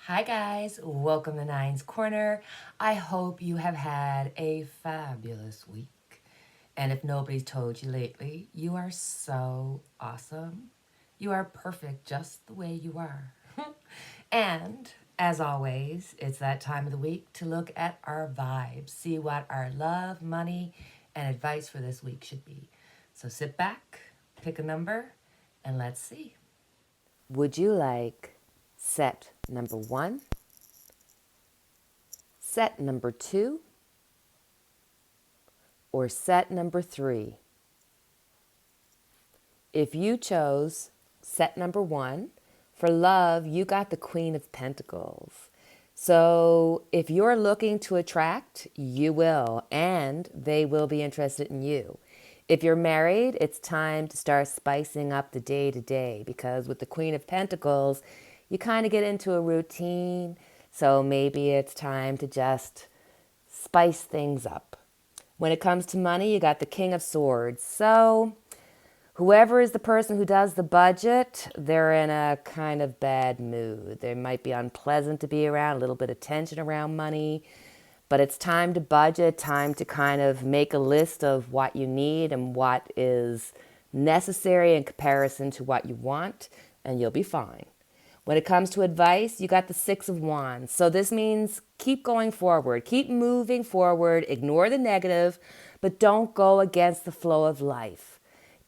Hi guys, welcome to Nine's Corner. I hope you have had a fabulous week. And if nobody's told you lately, you are so awesome. You are perfect just the way you are. And as always, it's that time of the week to look at our vibes, see what our love, money, and advice for this week should be. So sit back, pick a number, and let's see. Would you like set number one, set number two, or set number three? If you chose set number one, for love, you got the Queen of Pentacles. So if you're looking to attract, you will, and they will be interested in you. If you're married, it's time to start spicing up the day to day because with the Queen of Pentacles, you kind of get into a routine. So maybe it's time to just spice things up. When it comes to money, you got the King of Swords. So whoever is the person who does the budget, they're in a kind of bad mood. They might be unpleasant to be around, a little bit of tension around money. But it's time to budget, time to kind of make a list of what you need and what is necessary in comparison to what you want, and you'll be fine. When it comes to advice, you got the Six of Wands. So this means keep going forward, keep moving forward, ignore the negative, but don't go against the flow of life.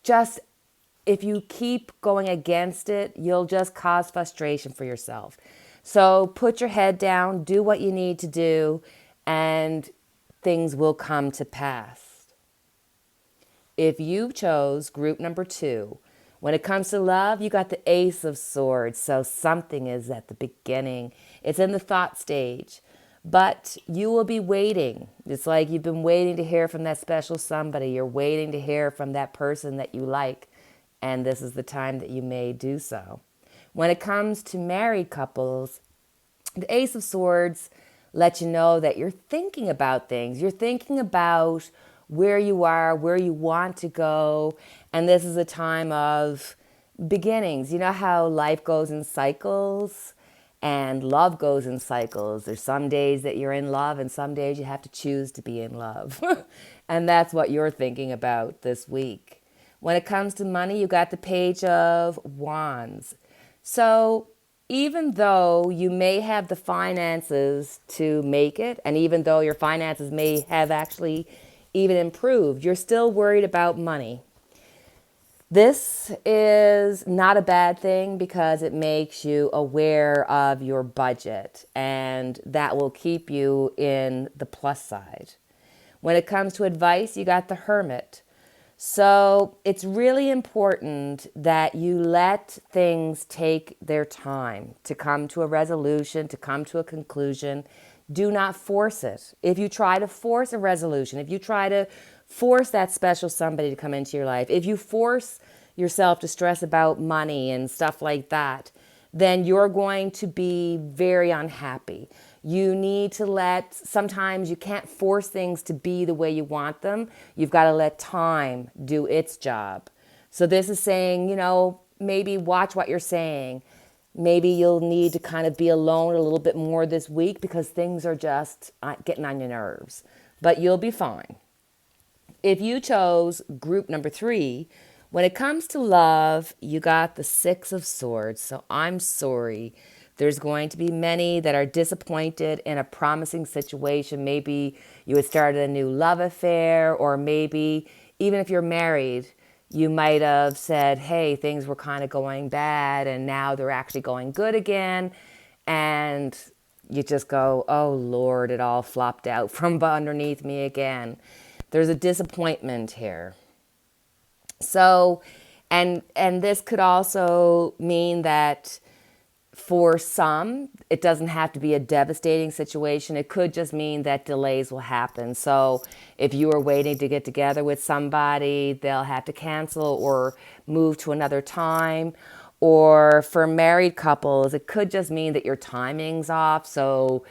Just if you keep going against it, you'll just cause frustration for yourself. So put your head down, do what you need to do, and things will come to pass. If you chose group number two, when it comes to love, you got the Ace of Swords. So something is at the beginning. It's in the thought stage. But you will be waiting. It's like you've been waiting to hear from that special somebody. You're waiting to hear from that person that you like. And this is the time that you may do so. When it comes to married couples, the Ace of Swords lets you know that you're thinking about things. You're thinking about where you are, where you want to go. And this is a time of beginnings. You know how life goes in cycles and love goes in cycles. There's some days that you're in love and some days you have to choose to be in love. And that's what you're thinking about this week. When it comes to money, you got the Page of Wands. So even though you may have the finances to make it, and even though your finances may have actually even improved, you're still worried about money. This is not a bad thing because it makes you aware of your budget, and that will keep you in the plus side. When it comes to advice, you got the Hermit. So it's really important that you let things take their time to come to a resolution, to come to a conclusion. Do not force it. If you try to force a resolution, if you try to force that special somebody to come into your life, if you force yourself to stress about money and stuff like that, then you're going to be very unhappy. You need to sometimes you can't force things to be the way you want them. You've got to let time do its job. So this is saying, maybe watch what you're saying. Maybe you'll need to kind of be alone a little bit more this week because things are just getting on your nerves. But you'll be fine. If you chose group number three, when it comes to love, you got the Six of Swords. So I'm sorry. There's going to be many that are disappointed in a promising situation. Maybe you had started a new love affair, or maybe even if you're married, you might have said, hey, things were kind of going bad and now they're actually going good again. And you just go, oh, Lord, it all flopped out from underneath me again. There's a disappointment here. So, and this could also mean that for some, it doesn't have to be a devastating situation. It could just mean that delays will happen. So if you are waiting to get together with somebody, they'll have to cancel or move to another time. Or for married couples, it could just mean that your timing's off. So,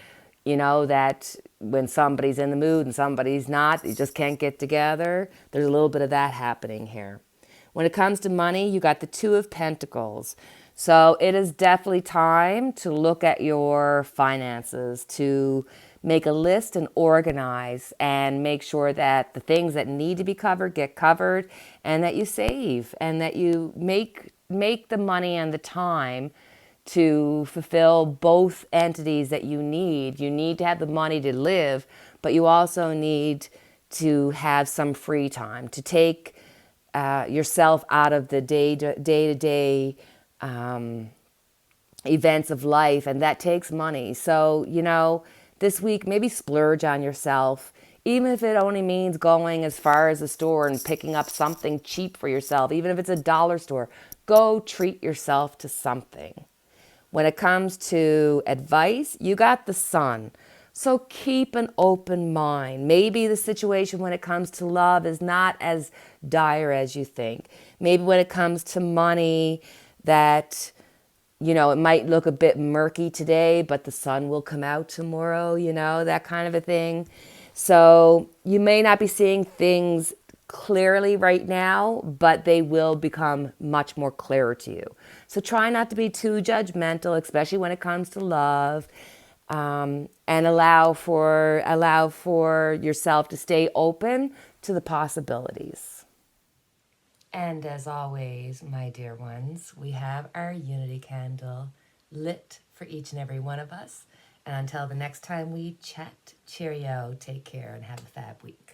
that when somebody's in the mood and somebody's not, you just can't get together. There's a little bit of that happening here. When it comes to money, you got the Two of Pentacles. So it is definitely time to look at your finances, to make a list and organize and make sure that the things that need to be covered get covered, and that you save and that you make the money and the time to fulfill both entities that you need. You need to have the money to live, but you also need to have some free time to take yourself out of the day-to-day events of life, and that takes money. So, this week, maybe splurge on yourself, even if it only means going as far as the store and picking up something cheap for yourself, even if it's a dollar store. Go treat yourself to something. When it comes to advice, you got the sun. So keep an open mind. Maybe the situation when it comes to love is not as dire as you think. Maybe when it comes to money, that, it might look a bit murky today, but the sun will come out tomorrow, that kind of a thing. So you may not be seeing things clearly right now, but they will become much more clearer to you. So try not to be too judgmental, especially when it comes to love, and allow for yourself to stay open to the possibilities. And as always, my dear ones, we have our unity candle lit for each and every one of us. And until the next time we chat, cheerio, take care, and have a fab week.